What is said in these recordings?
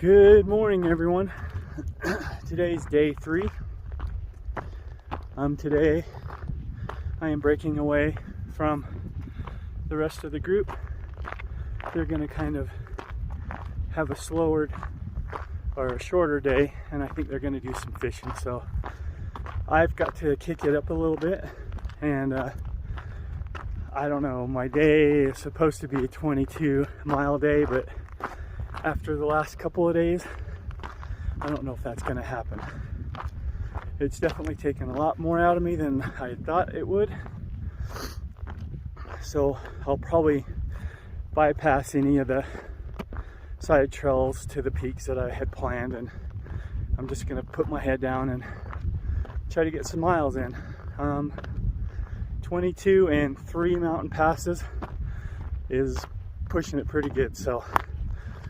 Good morning, everyone. Today's day 3. Today I am breaking away from the rest of the group. They're going to kind of have a slower or a shorter day, and I think they're going to do some fishing. So I've got to kick it up a little bit, and I don't know, my day is supposed to be a 22-mile day, but after the last couple of days, I don't know if that's going to happen. It's definitely taken a lot more out of me than I thought it would. So I'll probably bypass any of the side trails to the peaks that I had planned, and I'm just going to put my head down and try to get some miles in. 22 and 3 mountain passes is pushing it pretty good, so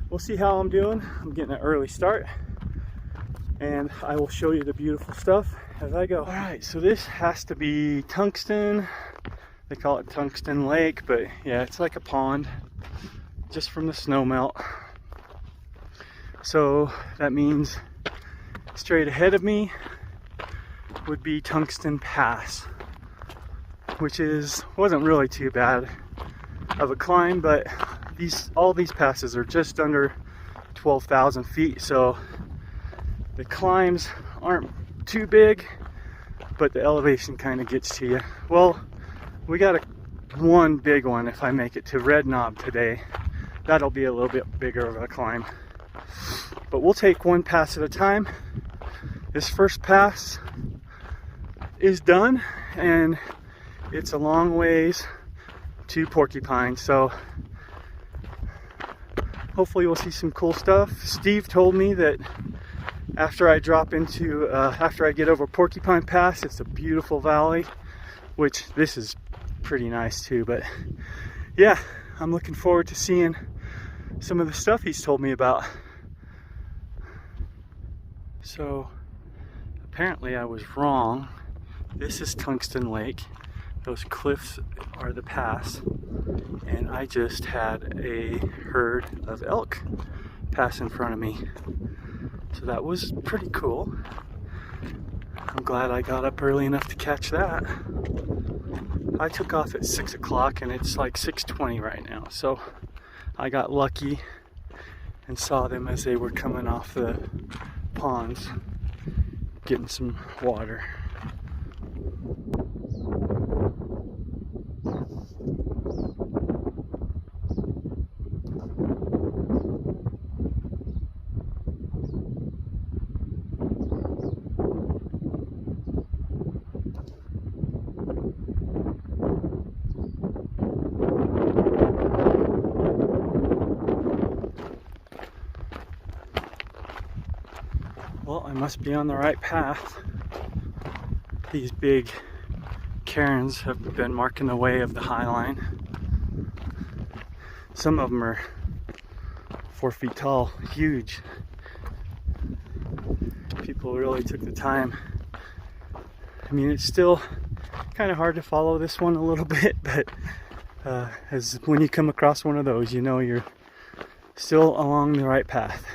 we'll see how I'm doing. I'm getting an early start, and I will show you the beautiful stuff as I go. All right, so this has to be Tungsten. They call it Tungsten Lake, but yeah, it's like a pond just from the snow melt. So that means straight ahead of me would be Tungsten Pass, which wasn't really too bad of a climb, but all these passes are just under 12,000 feet, so the climbs aren't too big, but the elevation kind of gets to you. Well, we got one big one if I make it to Red Knob today. That'll be a little bit bigger of a climb, but we'll take one pass at a time. This first pass is done, and it's a long ways to Porcupine, so hopefully we'll see some cool stuff. Steve told me that after I get over Porcupine Pass, it's a beautiful valley, which this is pretty nice too. But yeah, I'm looking forward to seeing some of the stuff he's told me about. So apparently I was wrong. This is Tungsten Lake. Those cliffs are the pass, and I just had a herd of elk pass in front of me. So that was pretty cool. I'm glad I got up early enough to catch that. I took off at 6 o'clock and it's like 6:20 right now. So I got lucky and saw them as they were coming off the ponds, getting some water. Well, I must be on the right path. These big cairns have been marking the way of the Highline. Some of them are 4 feet tall, huge. People really took the time. I mean, it's still kind of hard to follow this one a little bit, but as when you come across one of those, you know you're still along the right path.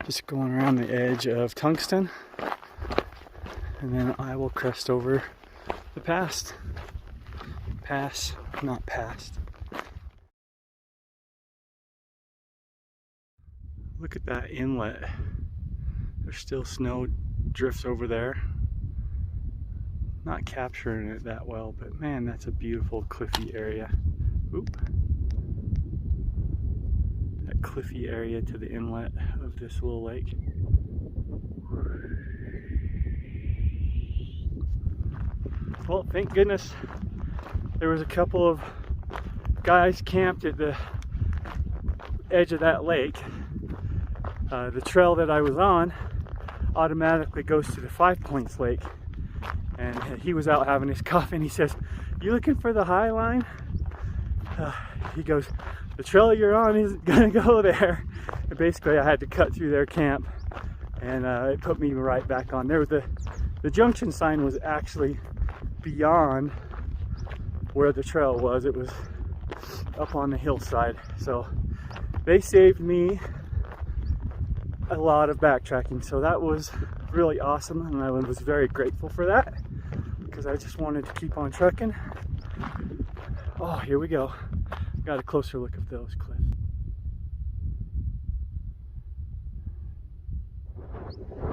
Just going around the edge of Tungsten, and then I will crest over the pass, not past. Look at that inlet. There's still snow drifts over there. Not capturing it that well, but man, that's a beautiful cliffy area. Oop. That cliffy area to the inlet of this little lake. Well, thank goodness there was a couple of guys camped at the edge of that lake. The trail that I was on automatically goes to the 5 Points Lake, and he was out having his coffee, and he says, "You looking for the Highline?" He goes, "The trail you're on isn't gonna go there." And basically I had to cut through their camp, and it put me right back on. There was the junction sign was actually beyond where the trail was. It was up on the hillside. So they saved me a lot of backtracking. So that was really awesome, and I was very grateful for that because I just wanted to keep on trekking. Oh, here we go. Got a closer look at those cliffs.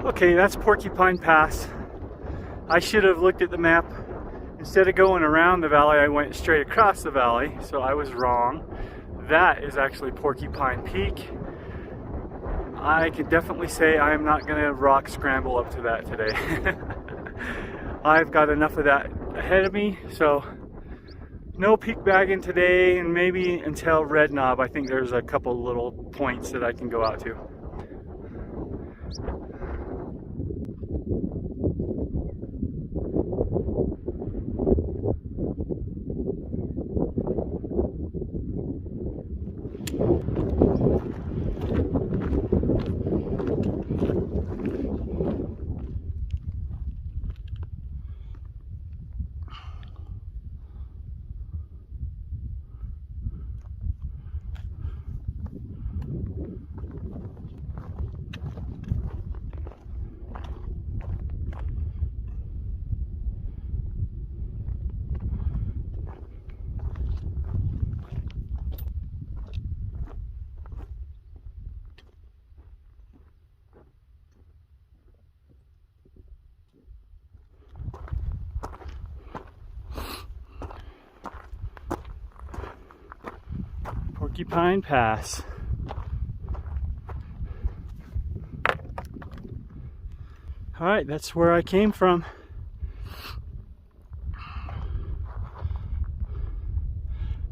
Okay, that's Porcupine Pass. I should have looked at the map. Instead of going around the valley, I went straight across the valley, so I was wrong. That is actually Porcupine Peak. I can definitely say I am not gonna rock scramble up to that today. I've got enough of that ahead of me, so no peak bagging today, and maybe until Red Knob. I think there's a couple little points that I can go out to. Porcupine Pass. All right, that's where I came from.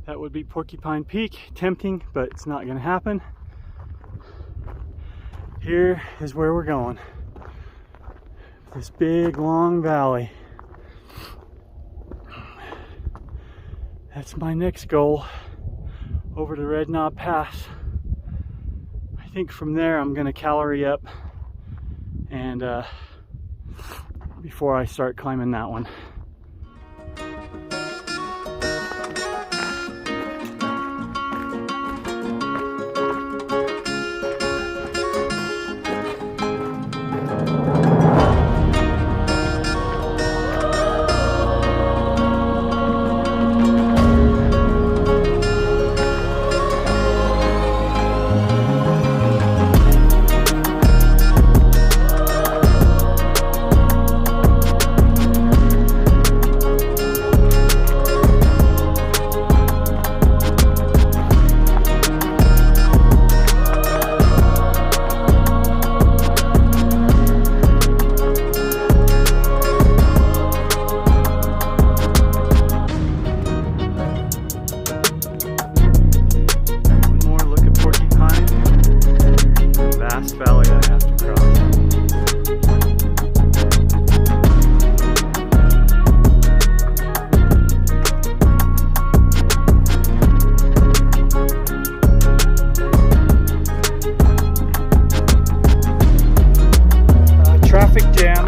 That would be Porcupine Peak. Tempting, but it's not gonna happen. Here is where we're going. This big, long valley. That's my next goal. Over to Red Knob Pass. I think from there I'm gonna calorie up and before I start climbing that one.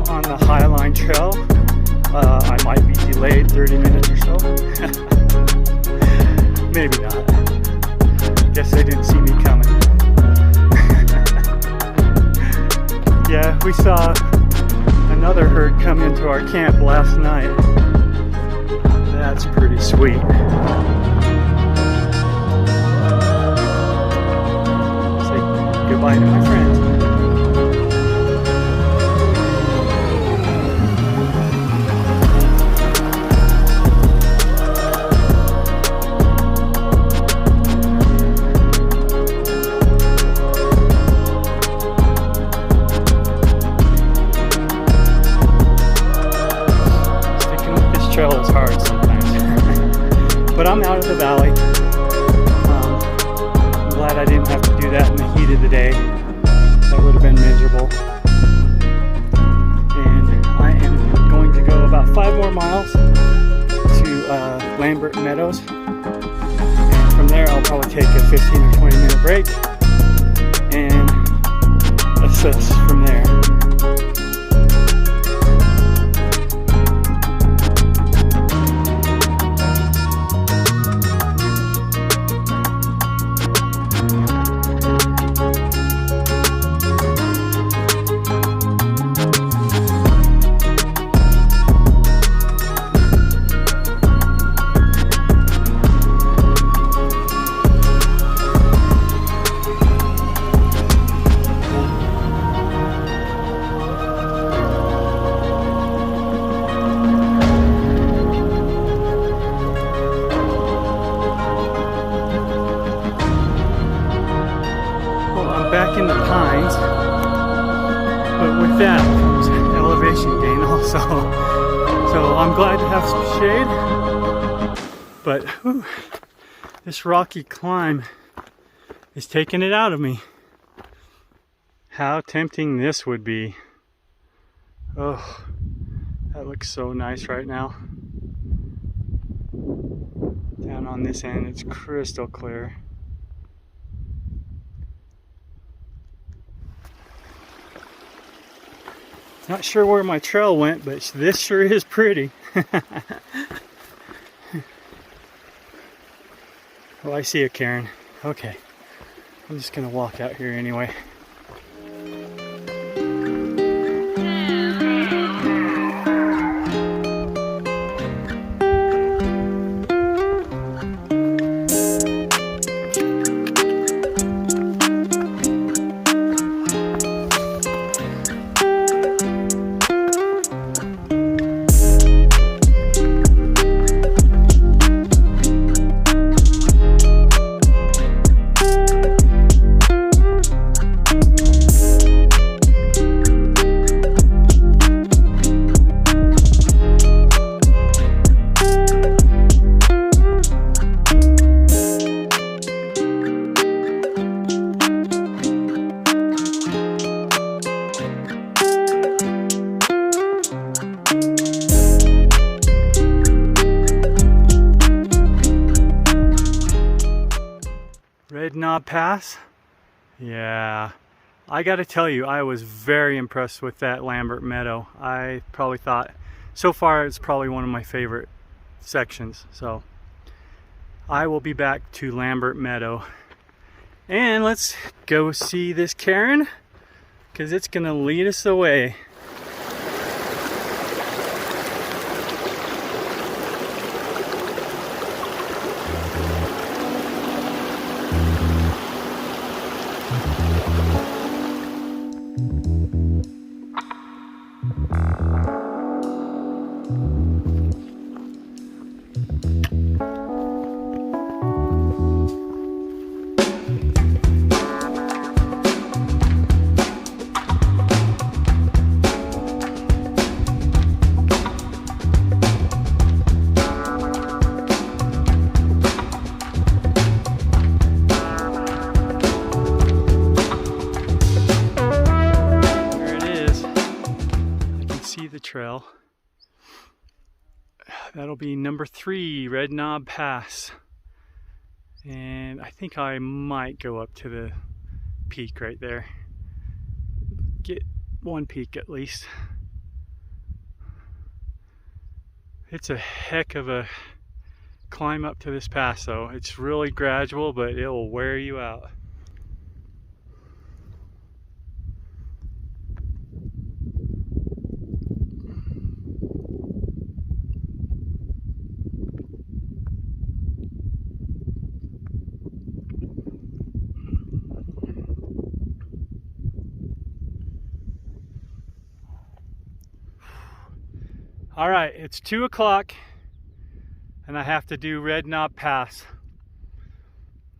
On the Highline trail. I might be delayed 30 minutes or so. Maybe not. Guess they didn't see me coming. Yeah, we saw another herd come into our camp last night. That's pretty sweet. Say goodbye to my friends. Trail is hard sometimes, but I'm out of the valley. I'm glad I didn't have to do that in the heat of the day. That would have been miserable. And I am going to go about 5 more miles to Lambert Meadows, and from there I'll probably take a 15 or 20 minute break and assess from there. back in the pines, but with that comes elevation gain also. So I'm glad to have some shade, but whew, this rocky climb is taking it out of me. How tempting this would be. Oh, that looks so nice right now. Down on this end, it's crystal clear. Not sure where my trail went, but this sure is pretty. Oh, I see it, Karen. Okay. I'm just gonna walk out here anyway. Red Knob Pass. Yeah, I gotta tell you, I was very impressed with that Lambert Meadow. I probably thought, so far it's probably one of my favorite sections. So I will be back to Lambert Meadow. And let's go see this cairn, because it's gonna lead us away. Trail. That'll be number 3, Red Knob Pass. And I think I might go up to the peak right there. Get one peak at least. It's a heck of a climb up to this pass though. It's really gradual, but it will wear you out. All right, it's 2 o'clock and I have to do Red Knob Pass.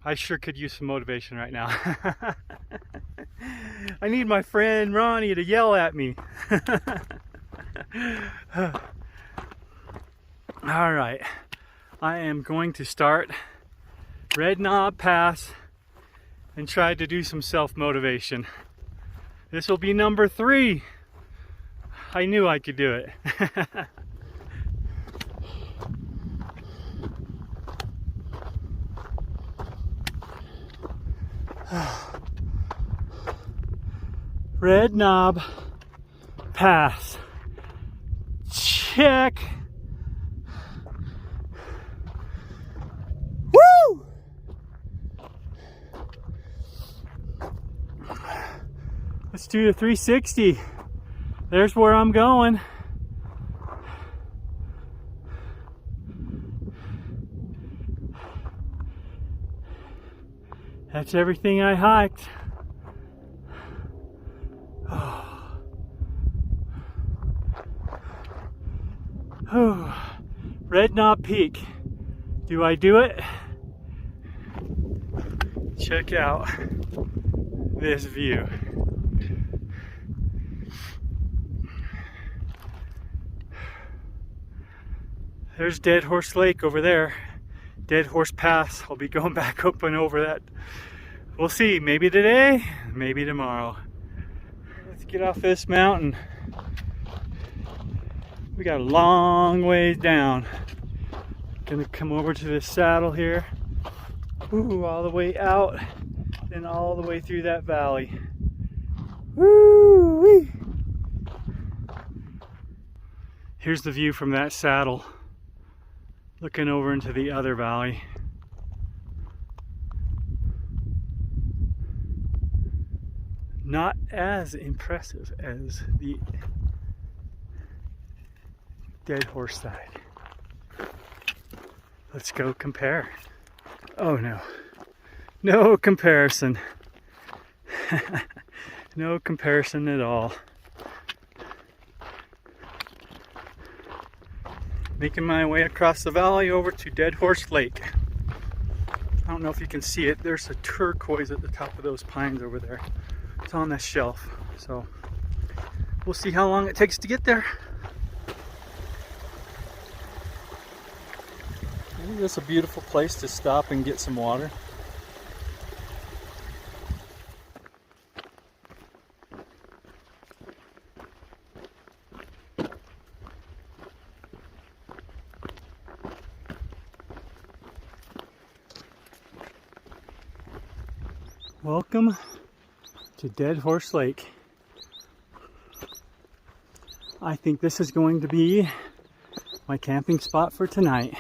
I sure could use some motivation right now. I need my friend Ronnie to yell at me. All right, I am going to start Red Knob Pass and try to do some self-motivation. This will be number 3. I knew I could do it. Red Knob Pass. Check. Woo! Let's do the 360. There's where I'm going. That's everything I hiked. Oh. Oh. Red Knob Peak. Do I do it? Check out this view. There's Dead Horse Lake over there. Dead Horse Pass. I'll be going back up and over that. We'll see. Maybe today, maybe tomorrow. Let's get off this mountain. We got a long ways down. Gonna come over to this saddle here. Ooh, all the way out, then all the way through that valley. Woo-wee! Here's the view from that saddle, looking over into the other valley. Not as impressive as the Dead Horse side. Let's go compare. Oh no, no comparison. No comparison at all. Making my way across the valley over to Dead Horse Lake. I don't know if you can see it. There's a turquoise at the top of those pines over there. It's on this shelf. So we'll see how long it takes to get there. Isn't this a beautiful place to stop and get some water? Welcome to Dead Horse Lake. I think this is going to be my camping spot for tonight.